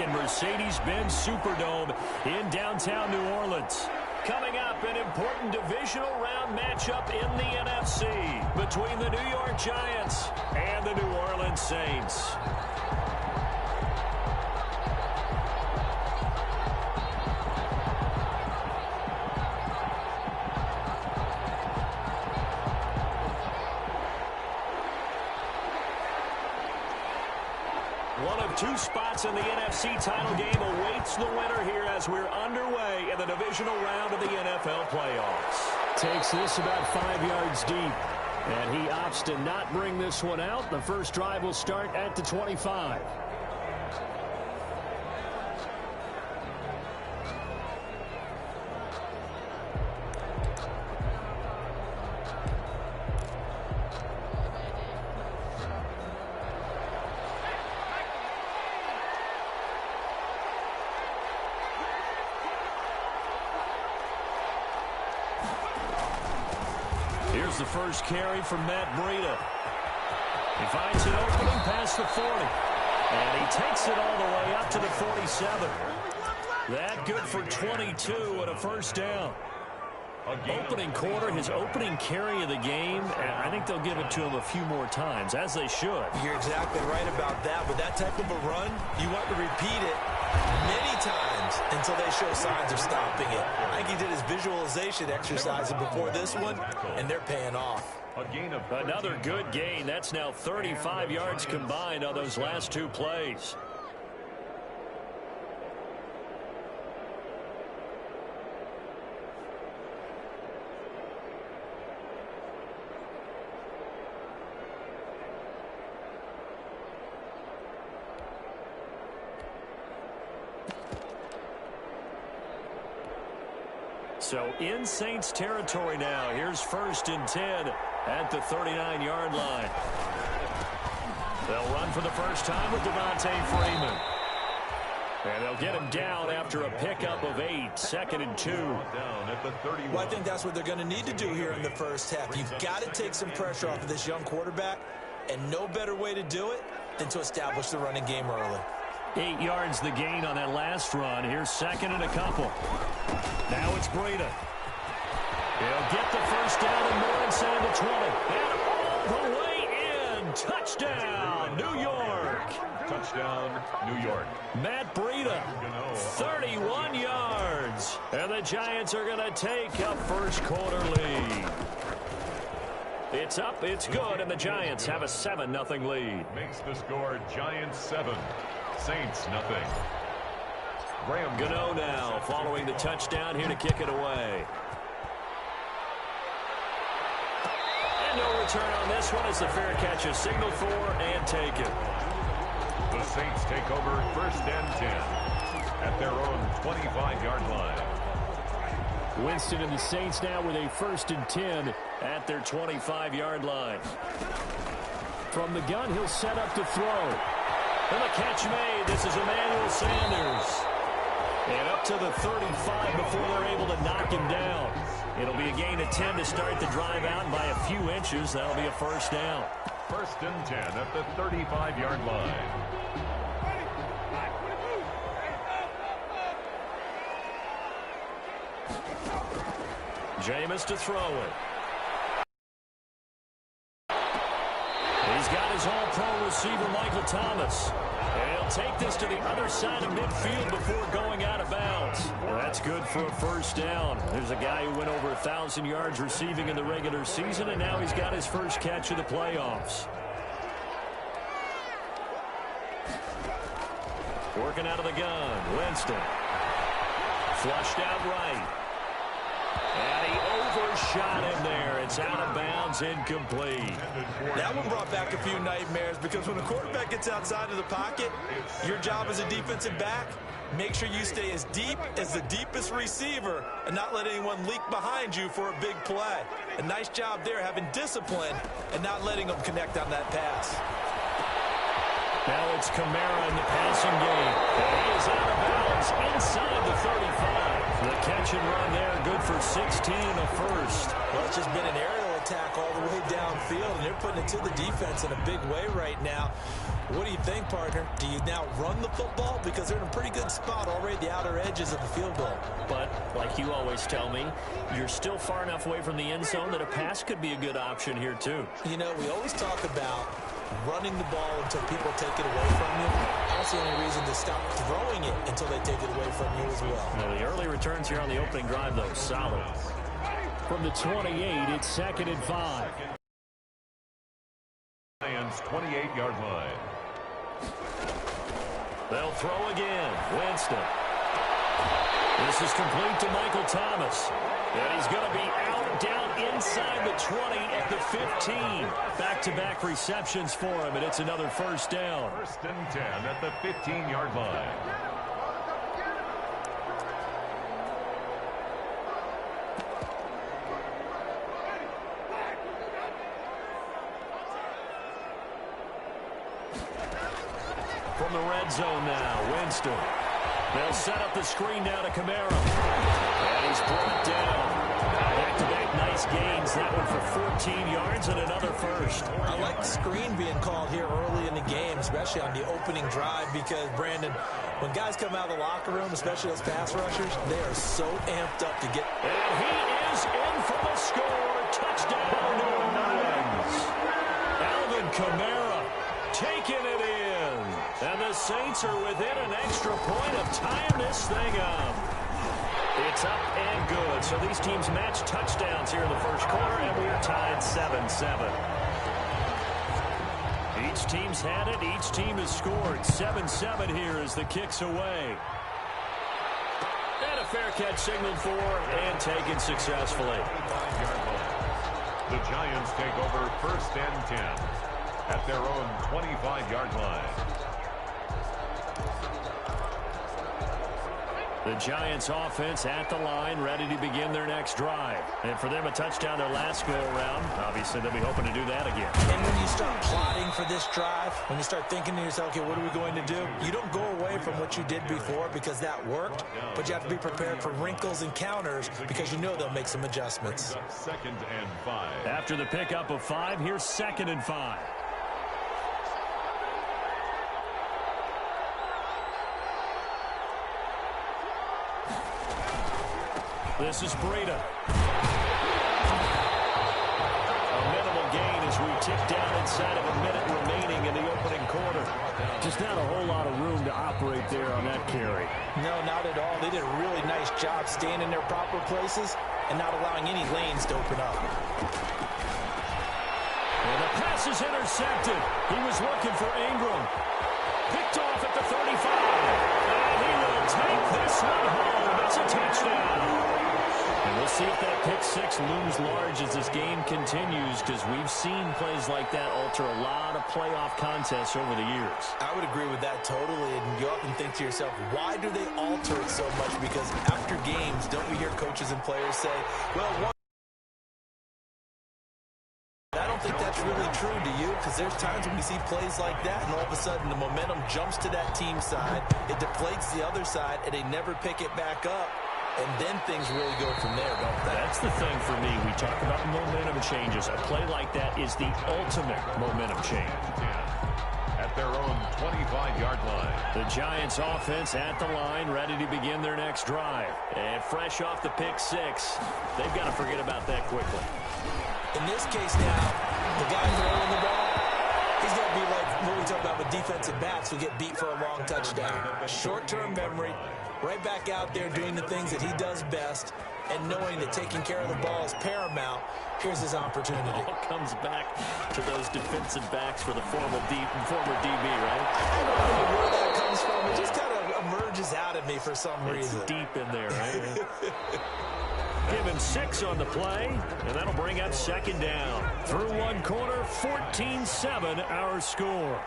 in Mercedes-Benz Superdome in downtown New Orleans. Coming up, an important divisional round matchup in the NFC between the New York Giants and the New Orleans Saints. One of two spots in the NFC title game awaits the winner here as we're underway in the divisional round of the NFL playoffs. Takes this about 5 yards deep, and he opts to not bring this one out. The first drive will start at the 25. Here's the first carry from Matt Breida. He finds an opening past the 40. And he takes it all the way up to the 47. That good for 22 and a first down. Opening quarter, his opening carry of the game, and I think they'll give it to him a few more times, as they should. You're exactly right about that. With that type of a run, you want to repeat it many times until they show signs of stopping it. I think he did his visualization exercises before this one, and they're paying off. Another good gain. That's now 35 yards combined on those last two plays. So in Saints territory now. Here's 1st and 10 at the 39-yard line. They'll run for the first time with Devontae Freeman. And they'll get him down after a pickup of 8. 2nd and 2. Well, I think that's what they're going to need to do here in the first half. You've got to take some pressure off of this young quarterback, and no better way to do it than to establish the running game early. 8 yards the gain on that last run. Here's 2nd and a couple. Now it's Breida. He'll get the first down and more inside the 20. And all the way in. Touchdown, New York. Touchdown, New York. Matt Breida, 31 yards. And the Giants are going to take a first quarter lead. It's up, it's good, and the Giants have a 7-0 lead. Makes the score Giants 7. Saints nothing. Graham Gano now following the touchdown here to kick it away. And no return on this one as the fair catch is signaled for and taken. The Saints take over 1st and 10 at their own 25-yard line. Winston and the Saints now with a 1st and 10 at their 25-yard line. From the gun, he'll set up to throw. And the catch made. This is Emmanuel Sanders. And up to the 35 before they're able to knock him down. It'll be a gain of 10 to start the drive out, and by a few inches, that'll be a first down. 1st and 10 at the 35-yard line. Jameis to throw it. He's got his all-pro receiver, Michael Thomas. And he'll take this to the other side of midfield before going out of bounds. Well, that's good for a first down. There's a guy who went over 1,000 yards receiving in the regular season, and now he's got his first catch of the playoffs. Working out of the gun, Winston. Flushed out right. And he overshot him there. It's out of bounds, incomplete. That one brought back a few nightmares because when a quarterback gets outside of the pocket, your job as a defensive back, make sure you stay as deep as the deepest receiver and not let anyone leak behind you for a big play. A nice job there having discipline and not letting them connect on that pass. Now it's Kamara in the passing game. And he is out of bounds inside the 35. The catch and run there, good for 16 and a first. Well, it's just been an aerial attack all the way downfield, and they're putting it to the defense in a big way right now. What do you think, partner? Do you now run the football? Because they're in a pretty good spot already at the outer edges of the field goal. But, like you always tell me, you're still far enough away from the end zone that a pass could be a good option here, too. You know, we always talk about running the ball until people take it away from you. I don't see any reason to stop throwing it until they take it away from you as well. Well, the early returns here on the opening drive, though, solid. From the 28, it's 2nd and 5. Lions 28-yard line. They'll throw again. Winston. This is complete to Michael Thomas. And he's going to be out down inside the 20 at the 15. Back-to-back receptions for him, and it's another first down. 1st and 10 at the 15-yard line. From the red zone now, Winston. They'll set up the screen down to Kamara. And he's brought down. Back-to-back nice gains. That one for 14 yards and another first. I like the screen being called here early in the game, especially on the opening drive, because, Brandon, when guys come out of the locker room, especially those pass rushers, they are so amped up to get... And he is in for the score. Touchdown, New Orleans. Alvin Kamara taking it in. And the Saints are within an extra point of tying this thing up. It's up and good. So these teams match touchdowns here in the first quarter, and we are tied 7-7. Each team's had it. Each team has scored. 7-7 here as the kick's away. And a fair catch signaled for and taken successfully. The Giants take over 1st and 10 at their own 25-yard line. The Giants offense at the line, ready to begin their next drive. And for them, a touchdown their last go-around. Obviously, they'll be hoping to do that again. And when you start plotting for this drive, when you start thinking to yourself, okay, what are we going to do? You don't go away from what you did before because that worked, but you have to be prepared for wrinkles and counters because you know they'll make some adjustments. 2nd and 5. After the pickup of 5, here's 2nd and 5. This is Breida. A minimal gain as we tick down inside of a minute remaining in the opening quarter. Just not a whole lot of room to operate there on that carry. No, not at all. They did a really nice job staying in their proper places and not allowing any lanes to open up. And the pass is intercepted. He was looking for Ingram. Picked off at the 35. And he will take this one home. It's a touchdown. And we'll see if that pick six looms large as this game continues, because we've seen plays like that alter a lot of playoff contests over the years. I would agree with that totally, and you often think to yourself, why do they alter it so much? Because after games, don't we hear coaches and players say, well, I don't think that's really true, do you? Because there's times when we see plays like that, and all of a sudden the momentum jumps to that team side, it deflates the other side, and they never pick it back up. And then things really go from there, don't they? That's the thing for me. We talk about momentum changes. A play like that is the ultimate momentum change. At their own 25-yard line. The Giants offense at the line, ready to begin their next drive. And fresh off the pick six, they've got to forget about that quickly. In this case now, the guy throwing the ball, he's going to be like what we talk about with defensive backs who get beat for a long touchdown. Short-term memory, right back out there doing the things that he does best, and knowing that taking care of the ball is paramount. Here's his opportunity. All comes back to those defensive backs for the former DB, right? I don't know where that comes from. It just kind of emerges out of me for some reason. It's deep in there, right? Give him 6 on the play, and that'll bring up second down. Through one quarter, 14-7 our score.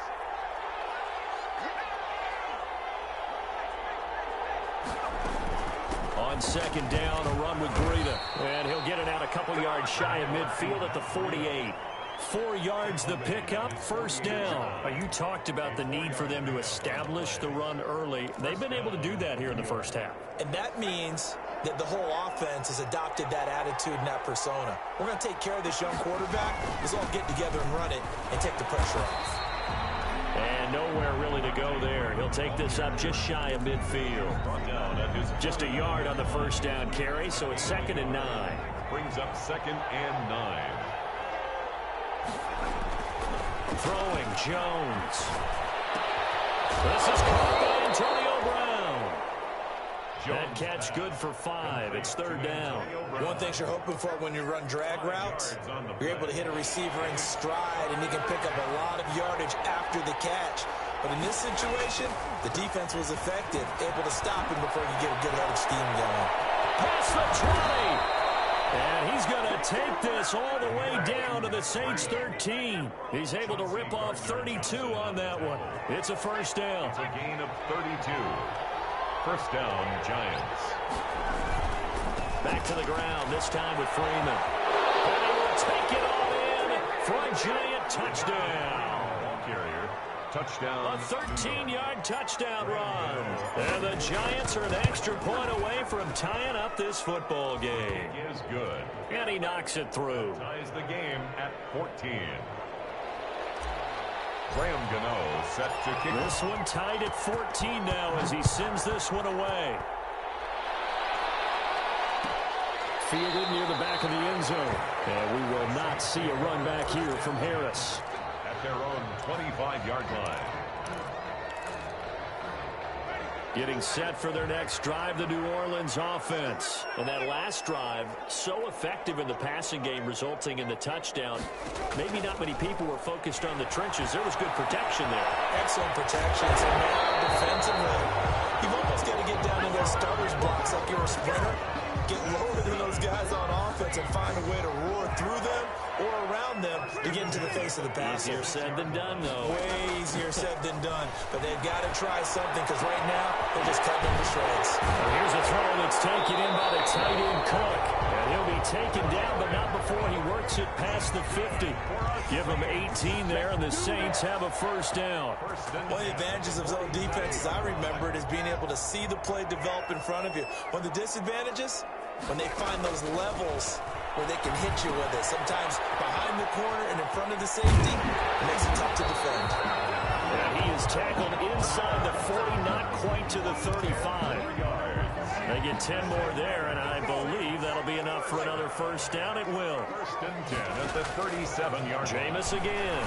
On second down, a run with Breida. And he'll get it out a couple yards shy of midfield at the 48. 4 yards the pickup, first down. You talked about the need for them to establish the run early. They've been able to do that here in the first half. And that means that the whole offense has adopted that attitude and that persona. We're going to take care of this young quarterback. Let's all get together and run it and take the pressure off. And nowhere really to go there. He'll take this up just shy of midfield. Just a yard on the first down carry, so it's 2nd and 9. Brings up 2nd and 9. Throwing Jones. This is caught by Antonio Brown. That catch good for 5. It's 3rd down. One thing you're hoping for when you run drag routes, you're able to hit a receiver in stride, and he can pick up a lot of yardage after the catch. But in this situation, the defense was effective, able to stop him before he could get a good head of steam going. Past the 20. And he's going to take this all the way down to the Saints 13. He's able to rip off 32 on that one. It's a first down. It's a gain of 32. First down, Giants. Back to the ground, this time with Freeman. And he will take it all in for a Giant touchdown. Ball carrier, touchdown. A 13-yard touchdown run. And the Giants are an extra point away from tying up this football game. He is good. And he knocks it through. Ties the game at 14. Graham Gano set to kick. This one tied at 14 now as he sends this one away. Fielded near the back of the end zone. And we will not see a run back here from Harris. At their own 25-yard line. Getting set for their next drive, the New Orleans offense. And that last drive, so effective in the passing game, resulting in the touchdown. Maybe not many people were focused on the trenches. There was good protection there. Excellent protection. So now defensively, you've almost got to get down to those starters blocks like you're a sprinter. Get lower than those guys on offense and find a way to roar through them or around them to get into the face of the passer. Easier said than done, though. Way easier said than done. But they've got to try something because right now they're just cutting them to shreds. Well, here's a throw that's taken in by the tight end Cook. And he'll be taken down, but not before he works it past the 50. Give him 18 there, and the Saints have a first down. One of the advantages of zone defense, as I remember it, is being able to see the play develop in front of you. One of the disadvantages, when they find those levels where they can hit you with it. Sometimes behind the corner and in front of the safety, it makes it tough to defend. And he is tackled inside the 40, not quite to the 35. They get 10 more there, and I believe that'll be enough for another first down. It will. First and 10 at the 37-yard line. Jameis again.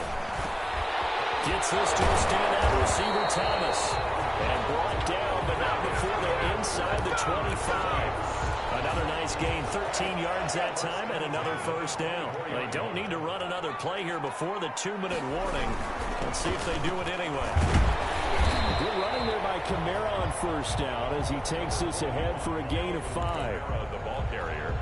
Gets this to a standout receiver, Thomas. And brought down, but not before they're inside the 25. Another nice gain, 13 yards that time, and another first down. They don't need to run another play here before the 2-minute warning. Let's see if they do it anyway. Good running there by Kamara on first down as he takes this ahead for a gain of 5. The ball carrier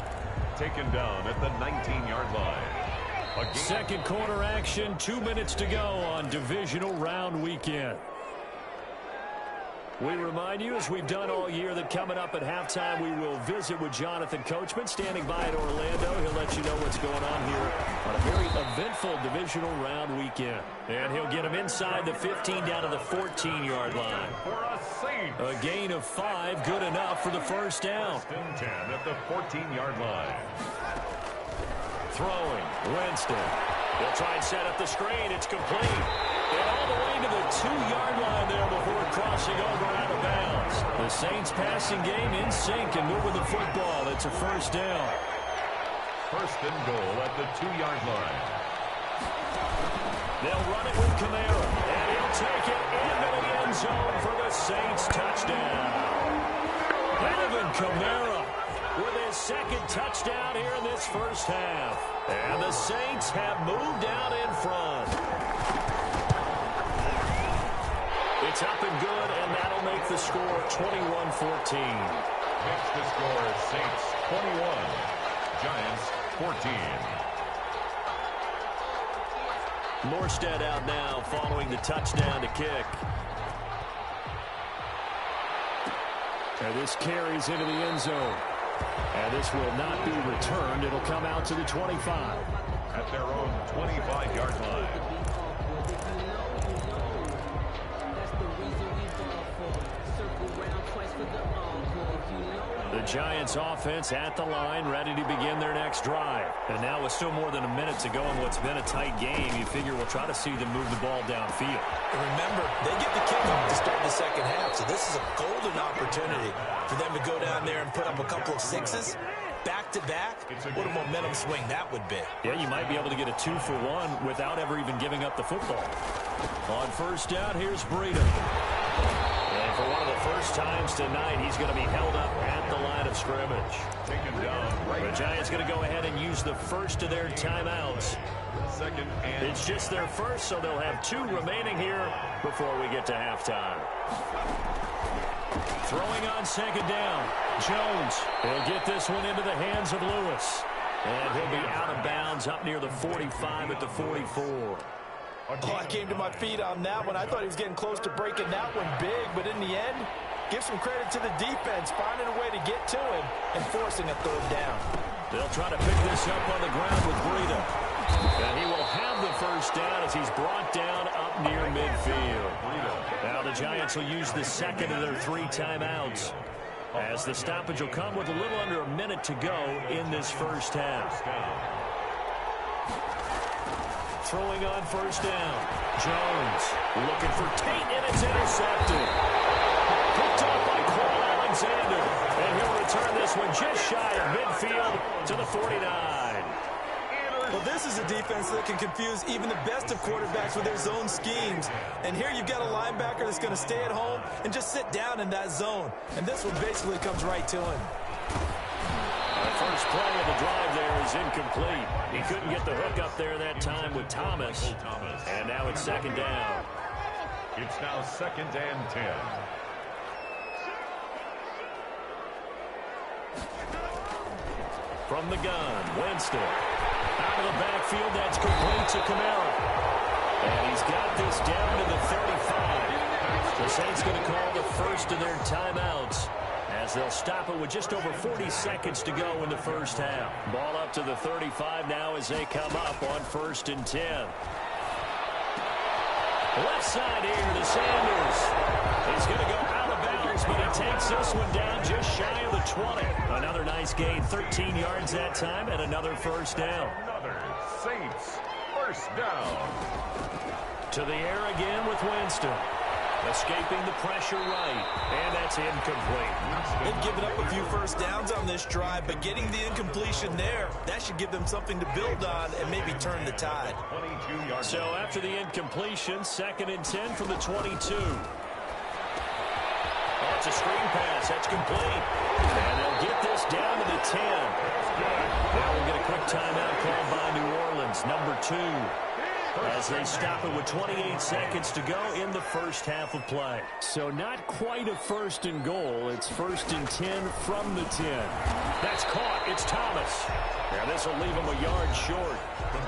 taken down at the 19-yard line. Second quarter action, 2 minutes to go on divisional round weekend. We remind you, as we've done all year, that coming up at halftime, we will visit with Jonathan Coachman, standing by in Orlando. He'll let you know what's going on here on a very eventful divisional round weekend. And he'll get him inside the 15 down to the 14-yard line. A gain of 5, good enough for the first down. First and 10 at the 14-yard line. Throwing, Winston. They'll try and set up the screen. It's complete. And all the way to the 2-yard line there before crossing over out of bounds. The Saints passing game in sync and moving the football. It's a first down. First and goal at the 2-yard line. They'll run it with Kamara. And he'll take it into the end zone for the Saints touchdown. Alvin Kamara with his second touchdown here in this first half. And the Saints have moved out in front. It's up and good, and that'll make the score 21-14. Makes the score Saints 21, Giants 14. Morstead out now following the touchdown to kick. And this carries into the end zone. And this will not be returned. It'll come out to the 25. at their own 25-yard line. The Giants offense at the line, ready to begin their next drive. And now with still more than a minute to go in what's been a tight game, you figure we'll try to see them move the ball downfield. And remember, they get the kickoff to start the second half, so this is a golden opportunity for them to go down there and put up a couple of sixes back-to-back. What a momentum swing that would be. Yeah, you might be able to get a 2-for-1 without ever even giving up the football. On first down, here's Breida. And for one of the first times tonight, he's going to be held up at the line of scrimmage. Taken down right. The Giants going to go ahead and use the first of their timeouts. Second and It's just their first, so they'll have 2 remaining here before we get to halftime. Throwing on second down. Jones will get this one into the hands of Lewis. And he'll be out of bounds up near the 45 at the 44. Oh, I came to my feet on that one. I thought he was getting close to breaking that one big, but in the end, give some credit to the defense, finding a way to get to him and forcing a third down. They'll try to pick this up on the ground with Breida. And he will have the first down as he's brought down up near midfield. Now the Giants will use the second of their 3 timeouts, as the stoppage will come with a little under a minute to go in this first half. Throwing on first down. Jones looking for Tate, and it's intercepted. Picked off by Kwon Alexander. And he'll return this one just shy of midfield to the 49. Well, this is a defense that can confuse even the best of quarterbacks with their zone schemes. And here you've got a linebacker that's going to stay at home and just sit down in that zone. And this one basically comes right to him. The first play of the drive there is incomplete. He couldn't get the hook up there that time with Thomas. And now it's second down. it's now second and 10. From the gun, Winston. Out of the backfield, that's complete to Kamara. And he's got this down to the 35. The Saints going to call the first of their timeouts, as they'll stop it with just over 40 seconds to go in the first half. Ball up to the 35 now as they come up on first and 10. Left side here to Sanders. He's going to go out of bounds, but he takes this one down just shy of the 20. Another nice gain, 13 yards that time, and another first down. Another Saints first down. To the air again with Winston. Escaping the pressure right, and that's incomplete. They've given up a few first downs on this drive, but getting the incompletion there, that should give them something to build on and maybe turn the tide. 22 yards. So after the incompletion, second and 10 from the 22. Oh, it's a screen pass. That's complete. And they'll get this down to the 10. Now we'll get a quick timeout called by New Orleans, number 2. As they stop it with 28 seconds to go in the first half of play. So not quite a first and goal. It's first and 10 from the 10. That's caught. It's Thomas. Now this will leave him a yard short.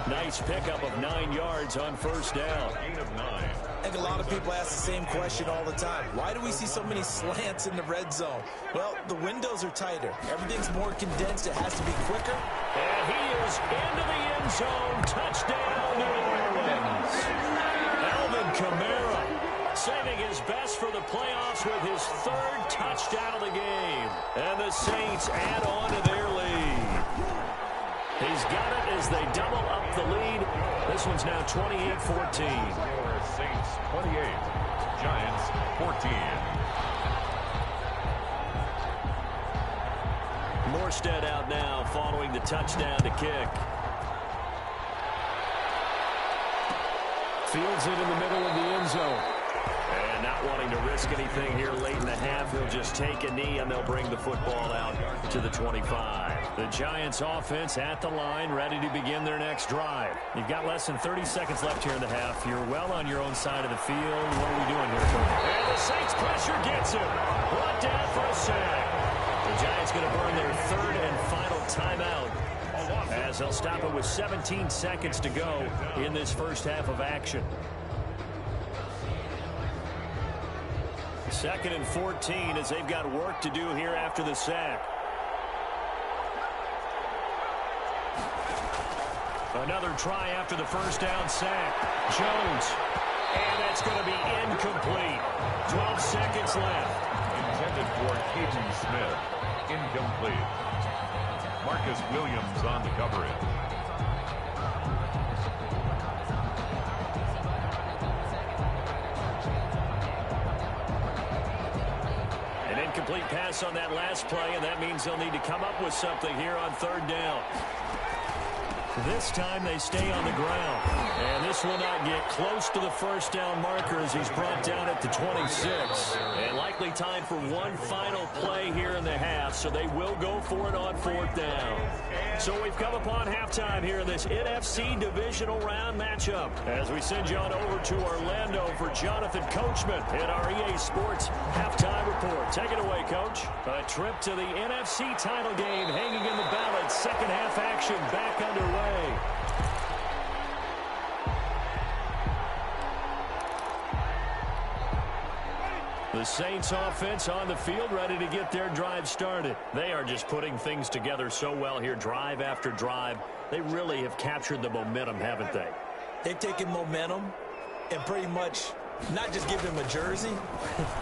Nice pickup of 9 yards on first down. Gain of 9. I think a lot of people ask the same question all the time. Why do we see so many slants in the red zone? Well, the windows are tighter. Everything's more condensed. It has to be quicker. And he is into the end zone. Touchdown, New Orleans. Alvin Kamara saving his best for the playoffs with his 3rd touchdown of the game. And the Saints add on to their lead. He's got it as they double up the lead. This one's now 28-14. Saints 28, Giants 14. Morstead out now following the touchdown to kick. Fields it in the middle of the end zone. And not wanting to risk anything here late in the half, he'll just take a knee and they'll bring the football out to the 25. The Giants offense at the line, ready to begin their next drive. You've got less than 30 seconds left here in the half. You're well on your own side of the field. What are we doing here? And the Saints pressure gets him. Brought down for a sack. The Giants going to burn their 3rd and final timeout, as they'll stop it with 17 seconds to go in this first half of action. 2nd and 14 as they've got work to do here after the sack. Another try after the first down sack. Jones. And that's going to be incomplete. 12 seconds left. Intended for Caden Smith. Incomplete. Marcus Williams on the coverage. An incomplete pass on that last play, and that means they'll need to come up with something here on third down. This time they stay on the ground. And this will not get close to the first down marker as he's brought down at the 26. And likely time for one final play here in the half, so they will go for it on fourth down. So we've come upon halftime here in this NFC divisional round matchup. As we send you on over to Orlando for Jonathan Coachman at our EA Sports halftime report. Take it away, Coach. A trip to the NFC title game hanging in the balance. Second half action back underway. The Saints offense on the field, ready to get their drive started. They are just putting things together so well here, drive after drive. They really have captured the momentum, haven't they? They've taken momentum and pretty much not just give them a jersey,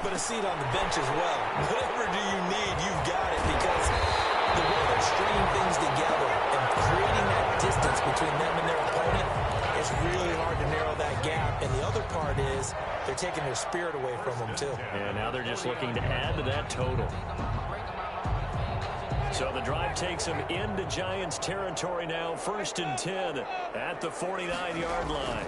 but a seat on the bench as well. Whatever do you need, you've got it, because the way they're stringing things together and creating that distance between them and their opponent, it's really hard to narrow that gap. And the other part is they're taking their spirit away from them, too. And now they're just looking to add to that total. So the drive takes them into Giants territory now. 1st and 10 at the 49-yard line.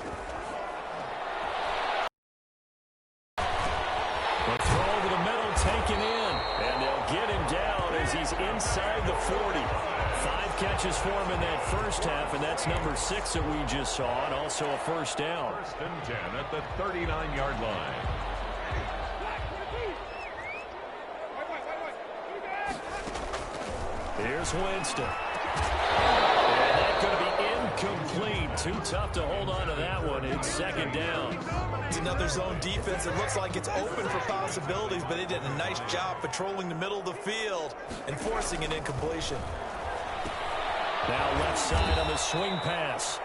The throw to the middle taken in. And they'll get him down as he's inside the 40. 5 catches for him in that first half, and that's number 6 that we just saw, and also a first down. 1st and 10 at the 39-yard line. Here's Winston. And that's going to be incomplete. Too tough to hold on to that one. It's 2nd down. It's another zone defense. It looks like it's open for possibilities, but they did a nice job patrolling the middle of the field and forcing an incompletion. Now left side on the swing pass.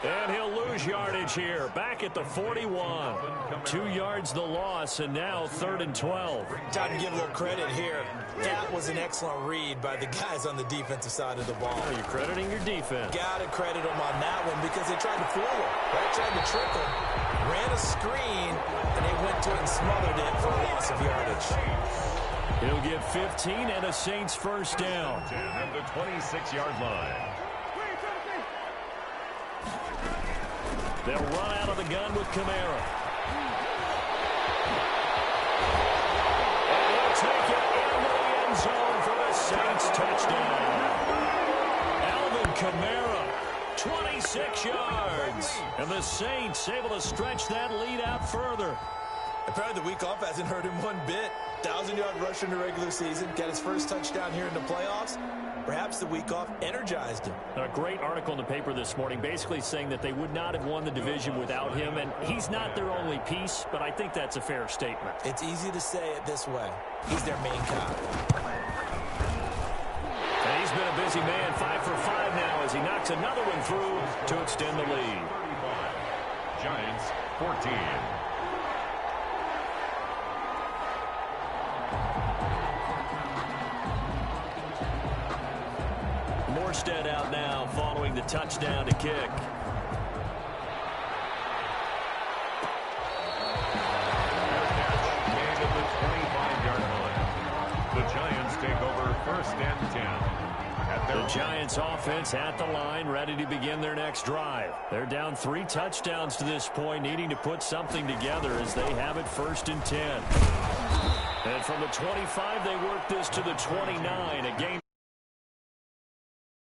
And he'll lose yardage here. Back at the 41. 2 yards the loss, and now 3rd and 12. Time to give a little credit here. That was an excellent read by the guys on the defensive side of the ball. Oh, you're crediting your defense. Got to credit them on that one because they tried to fool him. Right? Tried to trick him. Ran a screen, and they went to it and smothered it for a loss of yardage. He'll get 15 and a Saints first down. 10 at the 26-yard line. They'll run out of the gun with Kamara. And he'll take it into the end zone for the Saints touchdown. Alvin Kamara, 26 yards. And the Saints able to stretch that lead out further. Apparently the week off hasn't hurt him one bit. 1,000-yard rusher in the regular season. Got his first touchdown here in the playoffs. Perhaps the week off energized him. A great article in the paper this morning basically saying that they would not have won the division without him. And he's not their only piece, but I think that's a fair statement. It's easy to say it this way. He's their main guy. And he's been a busy man, 5 for 5 now as he knocks another one through to extend the lead. 35. Giants 14. Morstead out now following the touchdown to kick. Made at the 25-yard line. The Giants take over 1st and 10. The Giants offense at the line, ready to begin their next drive. They're down 3 touchdowns to this point, needing to put something together as they have it 1st and 10. And from the 25, they work this to the 29. A game